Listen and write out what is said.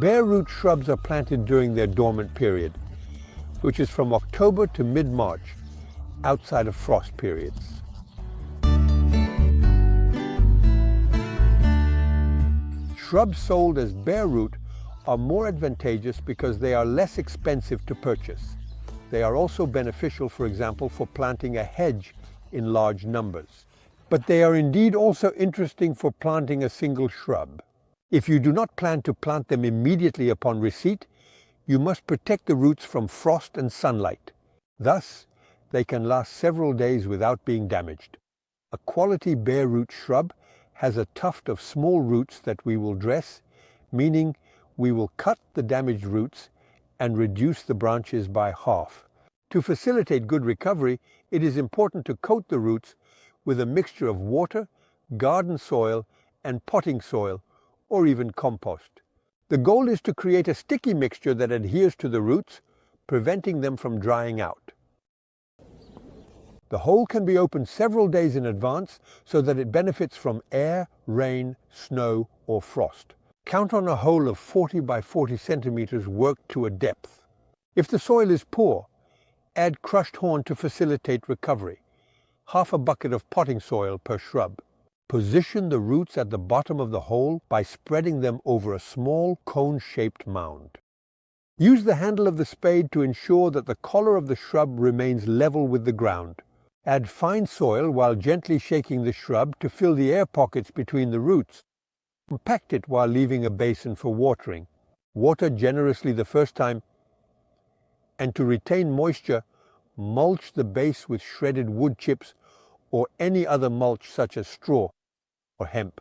Bare root shrubs are planted during their dormant period, which is from October to mid-March, outside of frost periods. Shrubs sold as bare root are more advantageous because they are less expensive to purchase. They are also beneficial, for example, for planting a hedge in large numbers. But they are indeed also interesting for planting a single shrub. If you do not plan to plant them immediately upon receipt, you must protect the roots from frost and sunlight. Thus, they can last several days without being damaged. A quality bare root shrub has a tuft of small roots that we will dress, meaning we will cut the damaged roots and reduce the branches by half. To facilitate good recovery, it is important to coat the roots with a mixture of water, garden soil, and potting soil, or even compost. The goal is to create a sticky mixture that adheres to the roots, preventing them from drying out. The hole can be opened several days in advance so that it benefits from air, rain, snow, or frost. Count on a hole of 40 by 40 centimeters worked to a depth. If the soil is poor, add crushed horn to facilitate recovery. Half a bucket of potting soil per shrub. Position the roots at the bottom of the hole by spreading them over a small cone-shaped mound. Use the handle of the spade to ensure that the collar of the shrub remains level with the ground. Add fine soil while gently shaking the shrub to fill the air pockets between the roots. Compact it while leaving a basin for watering. Water generously the first time, and to retain moisture, mulch the base with shredded wood chips or any other mulch such as straw or hemp.